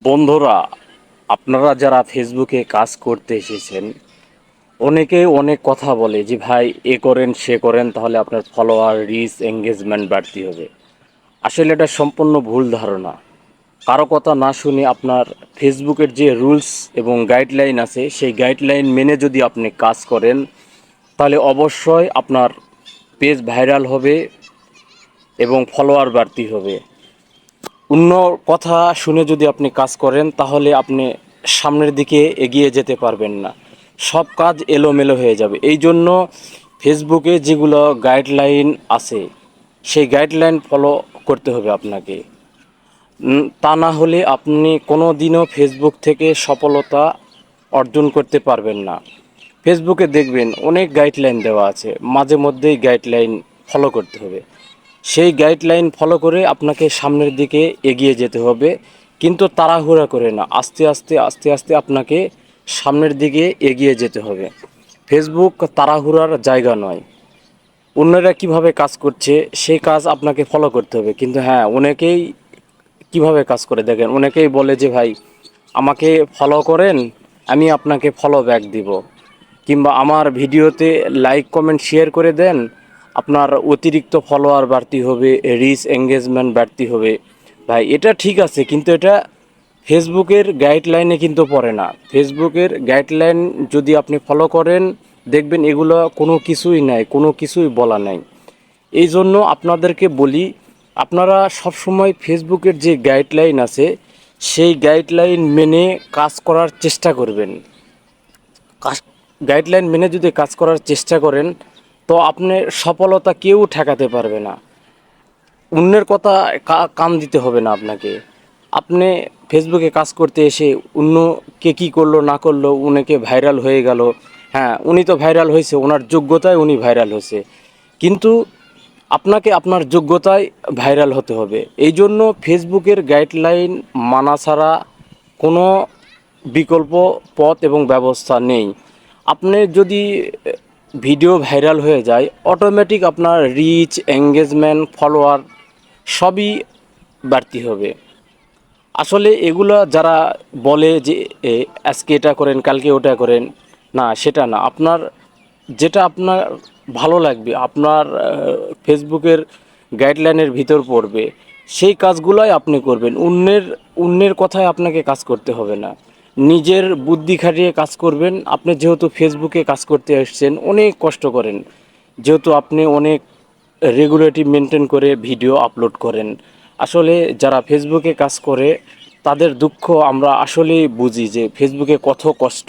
বন্ধুরা, আপনারা যারা ফেসবুকে কাজ করতে এসেছেন, অনেকেই অনেক কথা বলে যে ভাই এ করেন সে করেন, তাহলে আপনার ফলোয়ার, রিচ, এঙ্গেজমেন্ট বাড়তি হবে। আসলে এটা সম্পূর্ণ ভুল ধারণা। কারো কথা না শুনে আপনার ফেসবুকের যে রুলস এবং গাইডলাইন আছে, সেই গাইডলাইন মেনে যদি আপনি কাজ করেন, তাহলে অবশ্যই আপনার পেজ ভাইরাল হবে এবং ফলোয়ার বাড়তি হবে। অন্য কথা শুনে যদি আপনি কাজ করেন, তাহলে আপনি সামনের দিকে এগিয়ে যেতে পারবেন না। সব কাজ এলোমেলো হয়ে যাবে। এই জন্য ফেসবুকে যেগুলো গাইডলাইন আছে, সেই গাইডলাইন ফলো করতে হবে আপনাকে। তা না হলে আপনি কোনো দিনও ফেসবুক থেকে সফলতা অর্জন করতে পারবেন না। ফেসবুকে দেখবেন অনেক গাইডলাইন দেওয়া আছে, মাঝে মধ্যেই গাইডলাইন ফলো করতে হবে। সেই গাইডলাইন ফলো করে আপনাকে সামনের দিকে এগিয়ে যেতে হবে, কিন্তু তাড়াহুড়া করে না, আস্তে আস্তে আস্তে আস্তে আপনাকে সামনের দিকে এগিয়ে যেতে হবে। ফেসবুক তাড়াহুড়ার জায়গা নয়। অন্যরা কিভাবে কাজ করছে সেই কাজ আপনাকে ফলো করতে হবে। কিন্তু হ্যাঁ, অনেকেই কিভাবে কাজ করে দেখেন, অনেকেই বলে যে ভাই আমাকে ফলো করেন, আমি আপনাকে ফলো ব্যাক দিব, কিংবা আমার ভিডিওতে লাইক কমেন্ট শেয়ার করে দেন, আপনার অতিরিক্ত ফলোয়ার বাড়তি হবে, রিচ এঙ্গেজমেন্ট বাড়তি হবে। ভাই এটা ঠিক আছে, কিন্তু এটা ফেসবুকের গাইডলাইনে কিন্তু পড়ে না। ফেসবুকের গাইডলাইন যদি আপনি ফলো করেন, দেখবেন এগুলো কোনো কিছুই নাই, কোনো কিছুই বলা নাই। এই জন্য আপনাদেরকে বলি, আপনারা সবসময় ফেসবুকের যে গাইডলাইন আছে, সেই গাইডলাইন মেনে কাজ করার চেষ্টা করবেন। গাইডলাইন মেনে যদি কাজ করার চেষ্টা করেন, তো আপনি সফলতা কেউ ঠেকাতে পারবে না। অন্যের কথা কান দিতে হবে না আপনাকে। আপনি ফেসবুকে কাজ করতে এসে অন্য কে কী করলো না করলো, উনাকে ভাইরাল হয়ে গেল। হ্যাঁ, উনি তো ভাইরাল হয়েছে, ওনার যোগ্যতায় উনি ভাইরাল হয়েছে, কিন্তু আপনাকে আপনার যোগ্যতায় ভাইরাল হতে হবে। এই জন্য ফেসবুকের গাইডলাইন মানা ছাড়া কোনো বিকল্প পথ এবং ব্যবস্থা নেই। আপনি যদি ভিডিও ভাইরাল হয়ে যায়, অটোমেটিক আপনার রিচ, এঙ্গেজমেন্ট, ফলোয়ার সবই বাড়তি হবে। আসলে এগুলো যারা বলে যে আজকে এটা করেন কালকে ওটা করেন, না সেটা না। আপনার যেটা আপনার ভালো লাগবে, আপনার ফেসবুকের গাইডলাইনের ভিতর পড়বে, সেই কাজগুলোই আপনি করবেন। অন্যের কথায় আপনাকে কাজ করতে হবে না, নিজের বুদ্ধি খাটিয়ে কাজ করবেন। আপনি যেহেতু ফেসবুকে কাজ করতে এসেছেন, অনেক কষ্ট করেন, যেহেতু আপনি অনেক রেগুলেটিভ মেনটেন করে ভিডিও আপলোড করেন। আসলে যারা ফেসবুকে কাজ করে, তাদের দুঃখ আমরা আসলেই বুঝি যে ফেসবুকে কত কষ্ট।